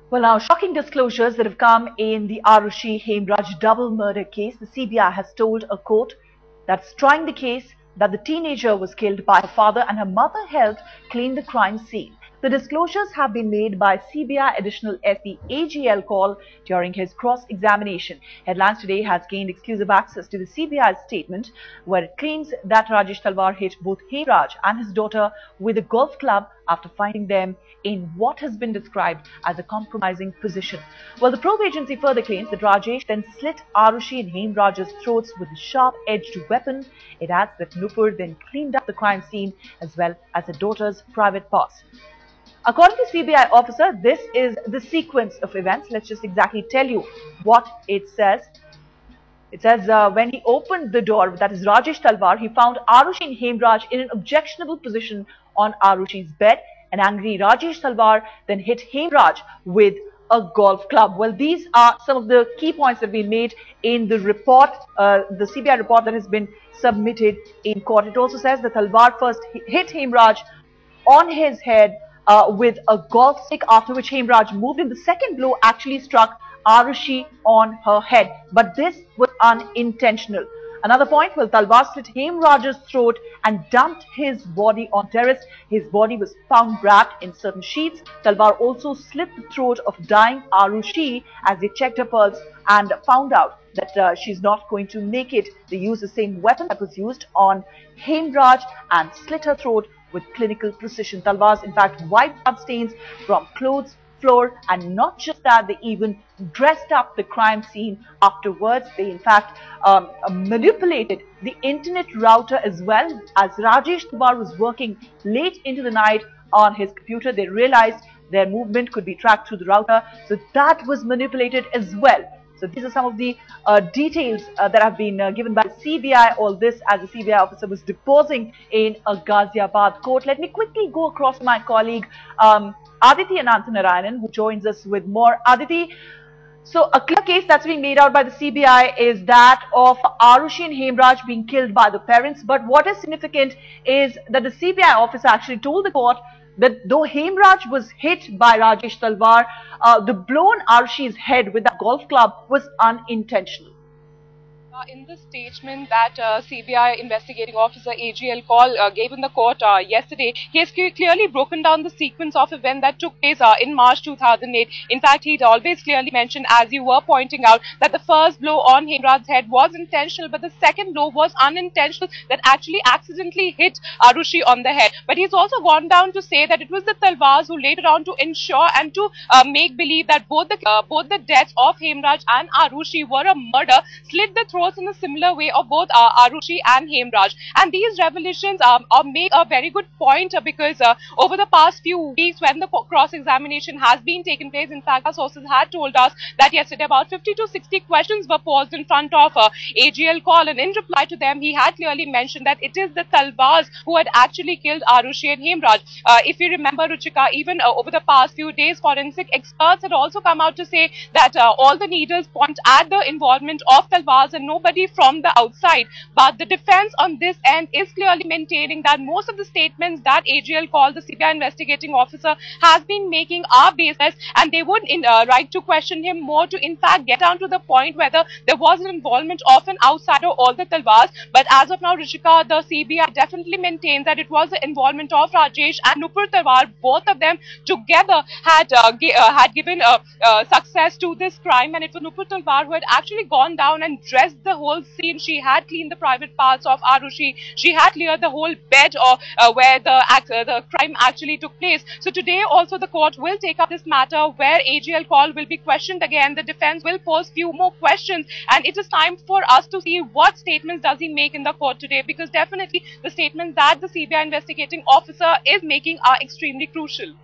Well, now, shocking disclosures that have come in the Aarushi Hemraj double murder case. The CBI has told a court that's trying the case that the teenager was killed by her father and her mother helped clean the crime scene. The disclosures have been made by CBI Additional SP AGL Kaul during his cross-examination. Headlines Today has gained exclusive access to the CBI's statement where it claims that Rajesh Talwar hit both Hemraj and his daughter with a golf club after finding them in what has been described as a compromising position. Well, the probe agency further claims that Rajesh then slit Aarushi and Hemraj's throats with a sharp-edged weapon. It adds that Nupur then cleaned up the crime scene as well as her daughter's private parts. According to CBI officer, this is the sequence of events. Let's just exactly tell you what it says. It says when he opened the door, that is Rajesh Talwar, he found Aarushi and Hemraj in an objectionable position on Arushi's bed. An angry Rajesh Talwar then hit Hemraj with a golf club. Well, these are some of the key points that we made in the report, the CBI report that has been submitted in court. It also says that Talwar first hit Hemraj on his head with a golf stick, after which Hemraj moved in. The second blow actually struck Aarushi on her head, but this was unintentional. Another point, well, Talwar slit Hemraj's throat and dumped his body on terrace. His body was found wrapped in certain sheets. Talwar also slit the throat of dying Aarushi as they checked her pulse and found out that she's not going to make it. They used the same weapon that was used on Hemraj and slit her throat with clinical precision. Talwar's in fact wiped blood stains from clothes, floor, and not just that, they even dressed up the crime scene afterwards. They in fact manipulated the internet router as well. As Rajesh Talwar was working late into the night on his computer, they realized their movement could be tracked through the router, so that was manipulated as well. So these are some of the details that have been given by the CBI, all this as the CBI officer was deposing in a Ghaziabad court. Let me quickly go across to my colleague Aditi Ananthanarayanan, who joins us with more. Aditi, so a clear case that's being made out by the CBI is that of Aarushi and Hemraj being killed by the parents. But what is significant is that the CBI officer actually told the court that though Hemraj was hit by Rajesh Talwar, the blow on Aarushi's head with a golf club was unintentional. In the statement that CBI investigating officer AGL Kaul gave in the court yesterday, he has clearly broken down the sequence of events that took place in March 2008. In fact, he'd always clearly mentioned, as you were pointing out, that the first blow on Hemraj's head was intentional, but the second blow was unintentional, that actually accidentally hit Aarushi on the head. But he's also gone down to say that it was the Talwars who later on to ensure and to make believe that both the deaths of Hemraj and Aarushi were a murder, slit the throat in a similar way of both Aarushi and Hemraj. And these revelations make a very good point because over the past few weeks when the cross-examination has been taken place, in fact, our sources had told us that yesterday about 50 to 60 questions were posed in front of AGL Kaul, and in reply to them, he had clearly mentioned that it is the Talwars who had actually killed Aarushi and Hemraj. If you remember, Ruchika, even over the past few days, forensic experts had also come out to say that all the needles point at the involvement of Talwars and nobody from the outside. But the defense on this end is clearly maintaining that most of the statements that AGL Kaul, the CBI investigating officer, has been making are baseless, and they would right to question him more to in fact get down to the point whether there was an involvement of an outsider or the Talwars. But as of now, Rishika, the CBI definitely maintains that it was the involvement of Rajesh and Nupur Talwar. Both of them together had given success to this crime, and it was Nupur Talwar who had actually gone down and dressed the whole scene. She had cleaned the private parts of Aarushi. She had cleared the whole bed where the crime actually took place. So today also the court will take up this matter where AGL Kaul will be questioned again. The defense will pose few more questions, and it is time for us to see what statements does he make in the court today, because definitely the statements that the CBI investigating officer is making are extremely crucial.